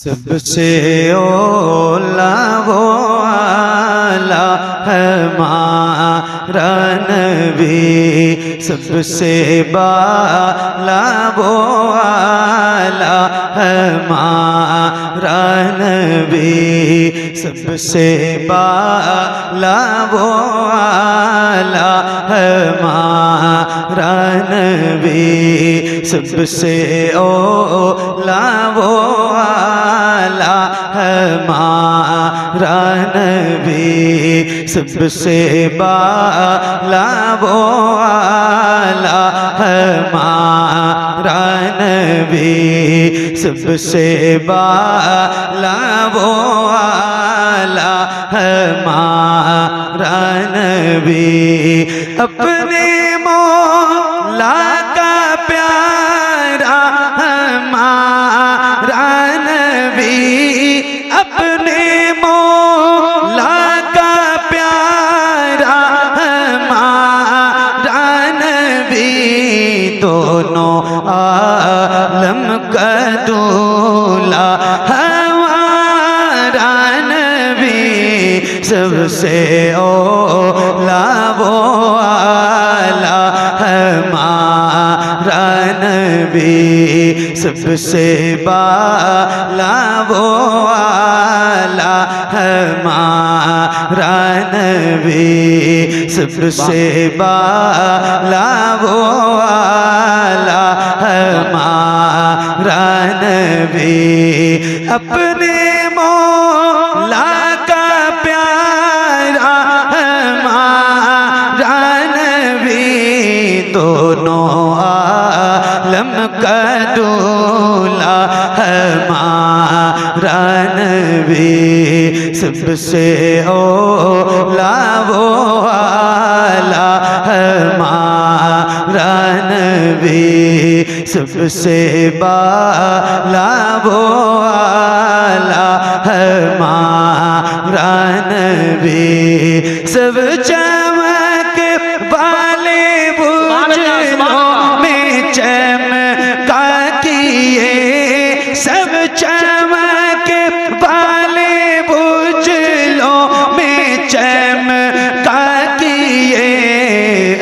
सबसे ओला वो आला हमारा नबी, सबसे बाला वो आला हमारा नबी, सबसे बाला वो आला हमारा नबी, सबसे ओला वो आला हमारा नबी, सबसे बाला वो आला हमारा नबी, सबसे बाला वो आला हमारा नबी, अपने मौला का प्यारा हमारा नबी, अपने मौला का प्यारा हमारा नबी, दोनों आलम का दूल्हा हमारा नबी, सबसे ओला वो आला हमारा नबी, सबसे बाला वो आला हमारा नबी, सबसे बाला वो आला हमारा नबी, अपने मौला का प्यारा हमारा नबी, दोनों आलम का दूल्हा हमारा नबी, सबसे ओला वो आला हमारा नबी, सबसे बाला वो आला हमारा नबी, सब चमक वाले बुझलों में चमका किए, सब चमक वाले बुझलों में चमका किए,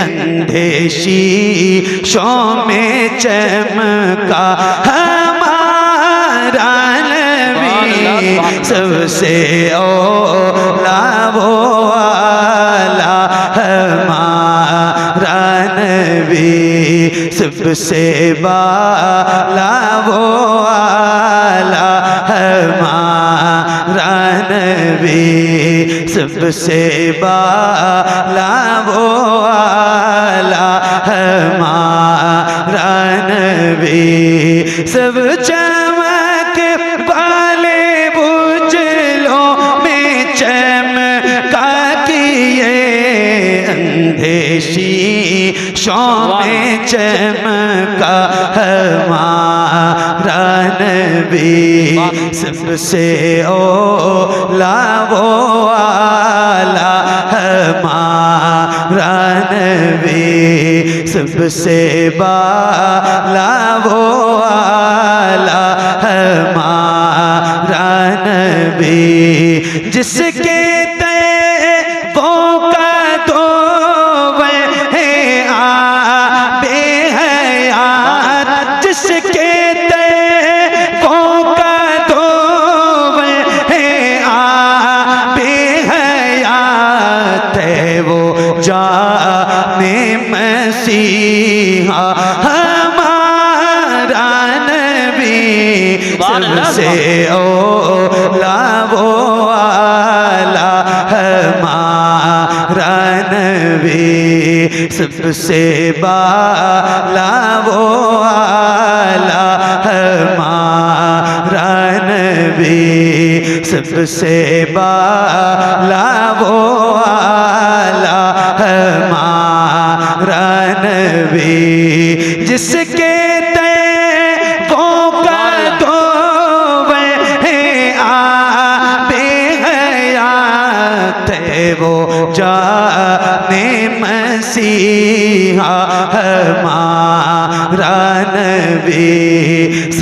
अंधे शीशों में चमका हमारा नबी, सबसे ओला वो आला हमारा नबी, सबसे बाला वो आला हमारा नबी, सबसे बाला वो आला हमारा नबी, सब चमक वाले बुझलों में चमका किए, अंधे शीशों में चमका हमारा नबी, सबसे ओला वो आला हमारा नबी, सबसे बाला वो आला हमारा नबी, जिसके जाने मसीहा हमारा नबी, सबसे ओला वो आला हमारा नबी, सबसे बाला वो आला हमारा नबी, सबसे बाला वो आला हमारा नबी, जिसके तैबों का तो वह आबे हयात है, वो जाने मसीहा हमारा नबी,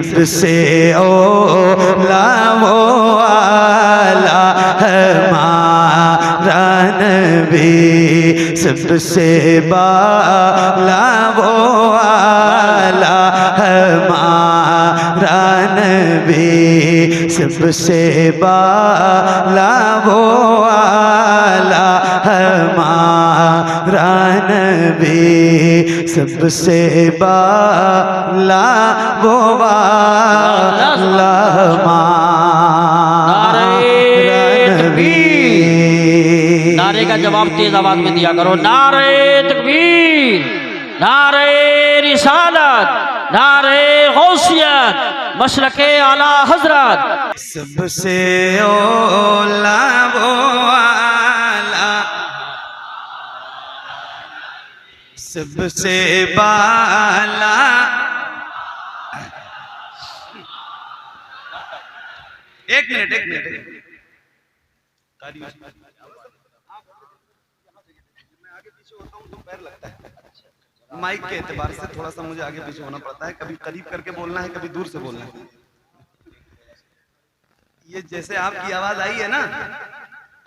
सबसे औला वो आला हमारा नबी, सबसे बाला वो आला हमारा नबी, सबसे बाला वो आला हमारा नबी, सबसे बाला वो आला हमारा नबी। नारे का जवाब तेज आवाज में दिया करो। नारे तकबीर, नारे रिसालत, नारे गौसियत, मशरके आला हजरत। सबसे औला वो आला, सबसे बाला, एक मिनट माइक के एतबार से थोड़ा सा मुझे आगे पीछे होना पड़ता है, कभी करीब करके बोलना है, कभी दूर से बोलना है। ये जैसे आपकी आवाज आई है ना,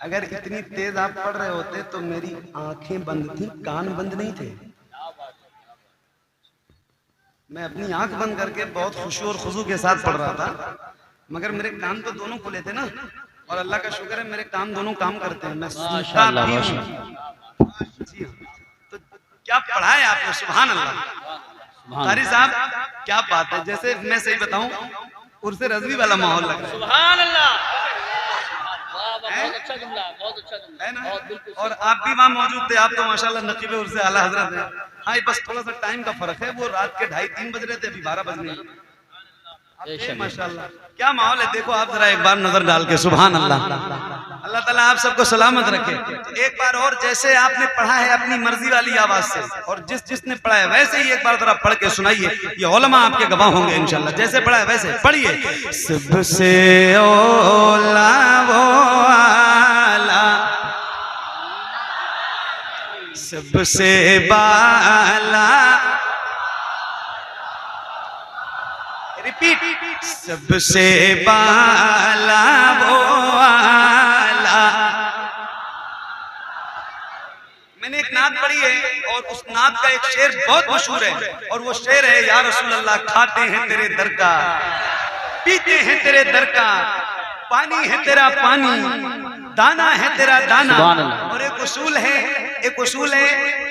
अगर इतनी तेज आप पढ़ रहे होते तो मेरी आंखें बंद थी, कान बंद नहीं थे। मैं अपनी आंख बंद करके बहुत खुशी और खुशू के साथ पढ़ रहा था, मगर मेरे कान तो दोनों खुले थे ना, और अल्लाह का शुक्र है मेरे कान दोनों काम करते हैं। मैं माशाअल्लाह, तो क्या पढ़ा है आपने, सुभान अल्लाह। कारी साहब क्या बात है, जैसे मैं सही बताऊं उर्से रज़वी वाला माहौल लग रहा है। सुभान अल्लाह, बहुत अच्छा जुमला, बहुत अच्छा जुमला है ना? बिल्कुल। और आप भी वहाँ मौजूद थे, आप तो माशाल्लाह नकीब उर्से आला हजरत है। हाँ, बस थोड़ा सा टाइम का फर्क है, वो रात के 2:30-3 बज रहे थे, अभी 12 बज रहे हैं। माशाल्लाह क्या माहौल है, देखो आप जरा एक बार नजर डाल के। सुभान अल्लाह, अल्लाह ताला आप सबको सलामत रखे। एक बार और जैसे आपने पढ़ा है अपनी मर्जी वाली आवाज से, और जिसने पढ़ा है वैसे ही एक बार जरा पढ़ के सुनाइए, ये उलमा आपके गवाह होंगे इंशाल्लाह। जैसे पढ़ा है वैसे पढ़िए। सबसे औला वो आला, सबसे बाला, रिपीट, सबसे बाला वो आला। मैंने एक नात पढ़ी है, और उस नात का एक शेर बहुत मशहूर है, और वो शेर है, या रसूल अल्लाह खाते हैं तेरे दर का, पीते हैं तेरे दर का, पानी है तेरा पानी, दाना है तेरा दाना। और एक उसूल है,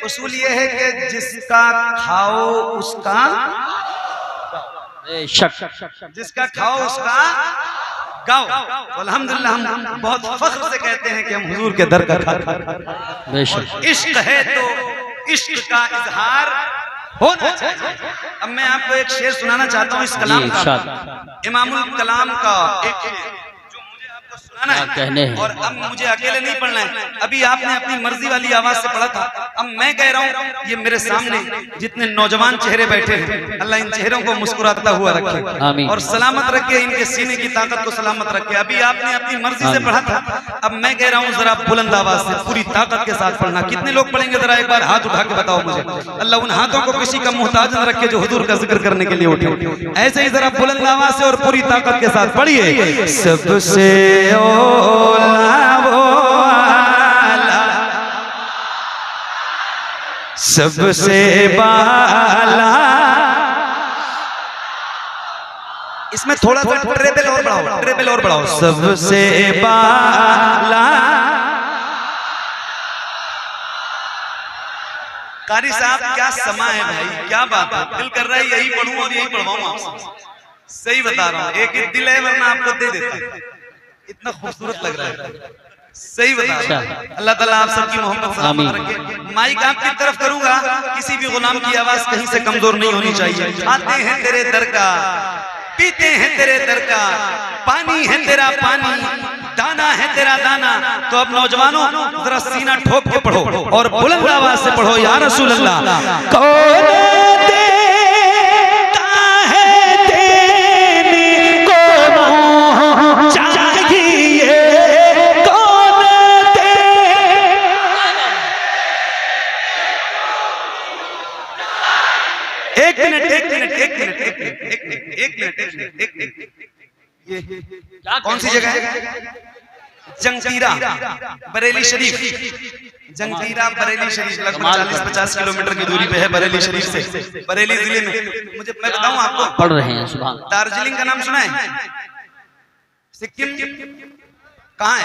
उसूल ये है कि जिसका खाओ उसका, जिसका खाओ उसका गाओ। अल्हम्दुलिल्लाह हम बहुत फख्र से कहते हैं कि हम हुजूर के दर का खाते हैं। इश्क है तो इश्क का इजहार होना चाहिए। अब मैं आपको एक शेर सुनाना चाहता हूँ इस कलाम का, इमामुल कलाम का एक शेर जो मुझे आपको सुनाना है, और अब मुझे अकेले नहीं पढ़ना है। अभी आपने अपनी मर्जी वाली आवाज से पढ़ा था, अब मैं कह रहा हूँ, ये मेरे सामने जितने नौजवान चेहरे बैठे हैं, अल्लाह इन चेहरों को मुस्कुराता हुआ रखे और सलामत रखे, इनके सीने की ताकत को सलामत रखे। अभी आपने अपनी मर्जी से पढ़ा था, अब मैं कह रहा हूँ जरा बुलंद आवाज से पूरी ताकत के साथ पढ़ना। कितने लोग पढ़ेंगे जरा एक बार हाथ उठा के बताओ मुझे। अल्लाह उन हाथों को किसी का मुहताज न रखे जो हुजूर का जिक्र करने के लिए उठे। ऐसे ही जरा बुलंद आवाज से और पूरी ताकत के साथ पढ़िए। सबसे औला वो आला, सबसे बाला। इसमें थोड़ा सा ट्रेबल और बढ़ाओ, ट्रेबल और बढ़ाओ। सबसे बाला। कारी साहब क्या समा है भाई, क्या बात है, दिल कर रहा है यही पढ़ूं और यही पढ़वाऊं आपसे। सही बता रहा हूँ, एक ही दिल है वरना आपको दे देते, इतना खूबसूरत लग रहा है। सही बता रहा हूँ। अल्लाह ताला आप सबकी मोहब्बत सलामत रखे। माइक आपकी तरफ करूंगा, किसी भी गुलाम की आवाज कहीं से कमजोर नहीं होनी चाहिए। आते हैं तेरे दर का, पीते हैं तेरे दर का, पानी है तेरा पानी, दाना है तेरा दाना। तो अब नौजवानों जरा सीना ठोक के पढ़ो और बुलंद आवाज से पढ़ो, या रसूल अल्लाह। कौन देता है देने को चाहिए, कौन दे। एक मिनट मिनट ये क्या कौन सी जगह है? जंगतीरा बरेली शरीफ। जंगतीरा बरेली शरीफ लगभग 40-50 किलोमीटर की दूरी पे है बरेली शरीफ से, बरेली जिले में। मुझे मैं बताऊं आपको, पढ़ रहे हैं सुभान। दार्जिलिंग का नाम सुना है? सिक्किम कहाँ है?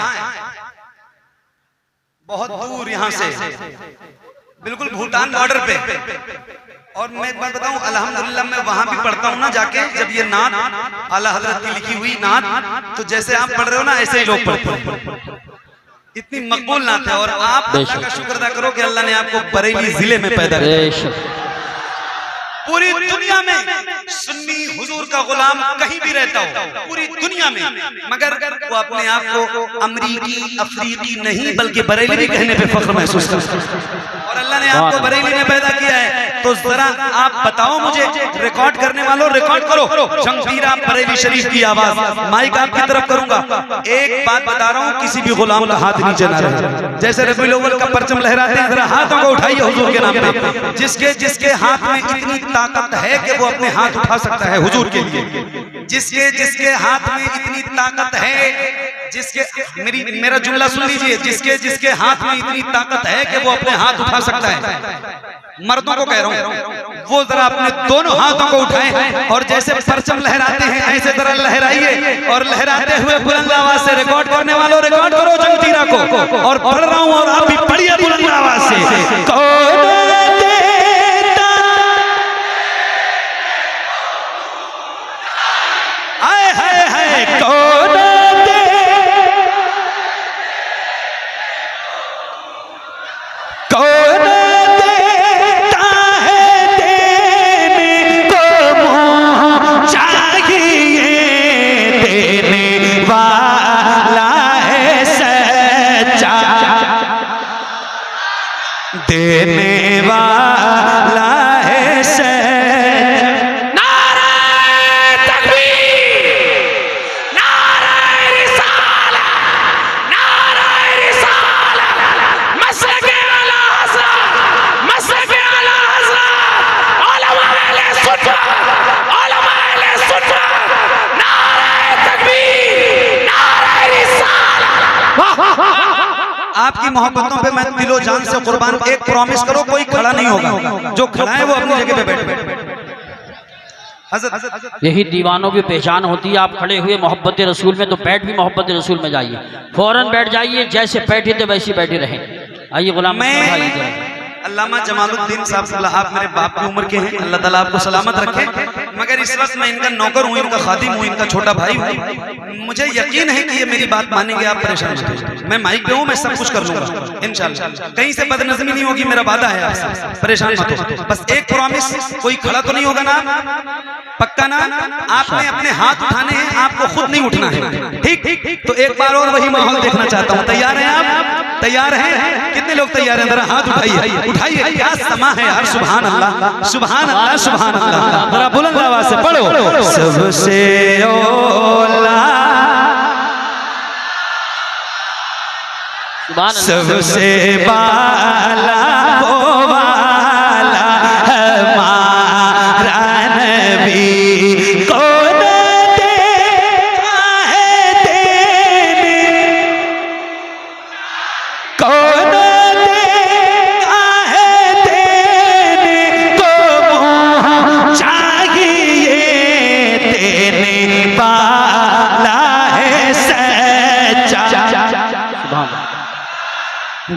बहुत दूर यहाँ से, बिल्कुल भूटान बॉर्डर पे। और मैं एक बात बताऊं, अल्हम्दुलिल्लाह मैं वहां भी पढ़ता हूँ ना जाके, जब ये नात आला हजरत की लिखी हुई नात, तो जैसे आप पढ़ रहे हो ना ऐसे ही लोग पढ़ते हैं। इतनी मकबूल नात है। और आप अल्लाह का शुक्र अदा करो कि अल्लाह ने आपको बरेली जिले में पैदा किया। पूरी दुनिया में सुन्नी हुजूर का गुलाम कहीं भी रहता हो, पूरी दुनिया में, मगर वो अपने आप को अमरीकी अफ्रीकी नहीं बल्कि बरेली कहने पे फख्र महसूस करता है। और अल्लाह ने आपको बरेली में पैदा किया है। तो जरा आप बताओ मुझे, रिकॉर्ड करने वालों रिकॉर्ड करो, जंगतीरा बरेली शरीफ की आवाज। माइक आपकी तरफ करूंगा। एक बात बता रहा हूँ, किसी भी गुलाम का हाथ नीचे ना रहे। जैसे रबीउल अव्वल का परचम लहराते हैं, जरा हाथों को उठाइए हुजूर के नाम पे। जिसके हाथ में इतनी ताकत है कि वो अपने हाथ उठा सकता है हुजूर के लिए, जिसके हाथ में इतनी ताकत है, मेरा जुमला सुन लीजिए, जिसके हाथ में इतनी ताकत है कि वो अपने हाथ उठा सकता है, मर्दों को कह रहा हूँ, वो जरा अपने दोनों हाथों को उठाएं और जैसे परचम लहराते हैं ऐसे जरा लहराइए। और लहराते हुए बुलंद आवाज से, रिकॉर्ड करने वालों रिकॉर्ड करो जंगतीरा को। और पढ़ रहा हूँ और आप भी पढ़िए बुलंद आवाज से। देने वाला है सच। नारे तकबीर, नारे रिसाला, नारे रिसाला, मसलके आला हज़रत, मसलके आला हज़रत, उलमा अहले सुन्नत, उलमा अहले सुन्नत, नारे तकबीर, नारे रिसाला। आपकी मोहब्बतों पे मैं दिलो जान से कुर्बान। एक प्रॉमिस करो, कोई खड़ा नहीं होगा, जो खड़ा है वो अपनी जगह पे बैठे। यही दीवानों की पहचान होती है। आप खड़े हुए मोहब्बत रसूल में, तो बैठ भी मोहब्बत रसूल में जाइए, फौरन बैठ जाइए, जैसे बैठे थे वैसे बैठे रहे। आइए गुलाम अल्लामा जमालुद्दीन साहब, आप मेरे बाप की उम्र के हैं, अल्लाह ताला आपको सलामत रखे। मगर इस वक्त मैं इनका नौकर हूँ, इनका खादिम हूँ, इनका छोटा भाई हूँ। मुझे यकीन है कि ये मेरी बात मानेंगे, आप परेशान मत होइए। मैं माइक पे हूँ, मैं सब कुछ कर लूंगा इंशाल्लाह। कहीं से बदनज़मी नहीं होगी, मेरा वादा है आपसे, परेशान मत हो। बस एक प्रॉमिस, कोई खड़ा तो नहीं होगा ना? पक्का ना? आपने अपने हाथ उठाने हैं, आपको खुद नहीं उठना है, ठीक? तो एक बार और वही माहौल देखना चाहता हूँ। तैयार हैं आप? तैयार हैं? कितने लोग तैयार हैं? जरा हाथ उठाइए, उठाइए। क्या समा है यार, सुभान अल्लाह, सुभान अल्लाह, सुभान अल्लाह। जरा बुलंद आवाज से पढ़ो, सबसे औला, सबसे बाला वो वाला हमारा नबी, कौन देता है देने, कौन देता है देने को चाहिए, देने वाला है सच्चा,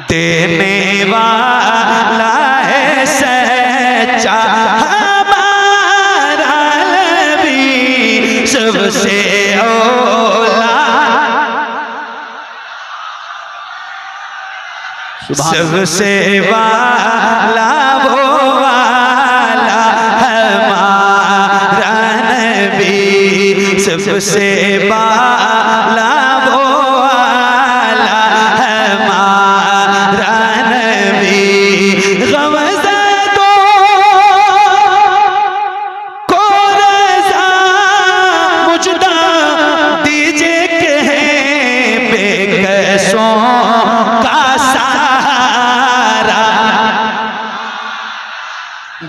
देने वाला है सच्चा हमारा नबी, सबसे औला, सबसे वाला वो वाला हमारा नबी, सबसे वाला वो वाला हमारा नबी। गमज़दों को रज़ा मुझदा दीजिए कि हैं बेकसों का सहारा,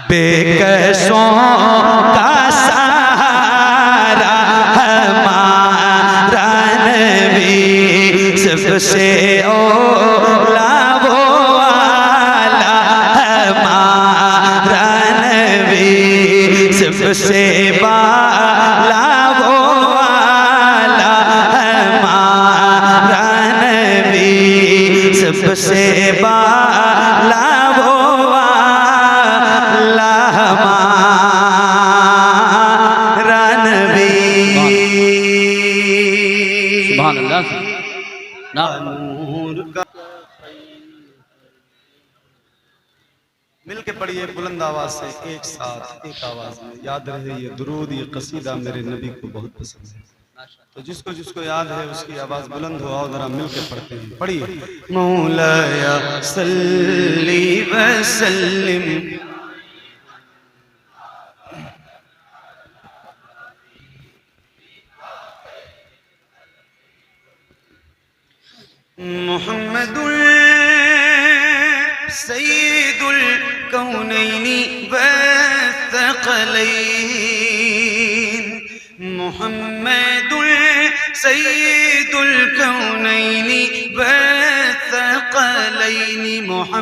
बेकसों का सहारा सबसे ओला वो वाला हमारा नबी, सबसे बाला वो वाला हमारा नबी, सबसे बाला वो वाला हमारा नबी। सुभान अल्लाह ना। मिल के पढ़िए बुलंद आवाज से, एक साथ एक आवाज में। याद रहे ये दुरूद, ये कसीदा मेरे नबी को बहुत पसंद है, तो जिसको जिसको याद है उसकी आवाज बुलंद हो। आओ जरा मिल के पढ़ते हैं, पढ़िए। मौलाया सल्ली व सल्लिम मुहम्मदुल सय्यिदुल कौनैनि व सकलैन, मुहम्मदुल सय्यिदुल कौनैनि व सकलैन,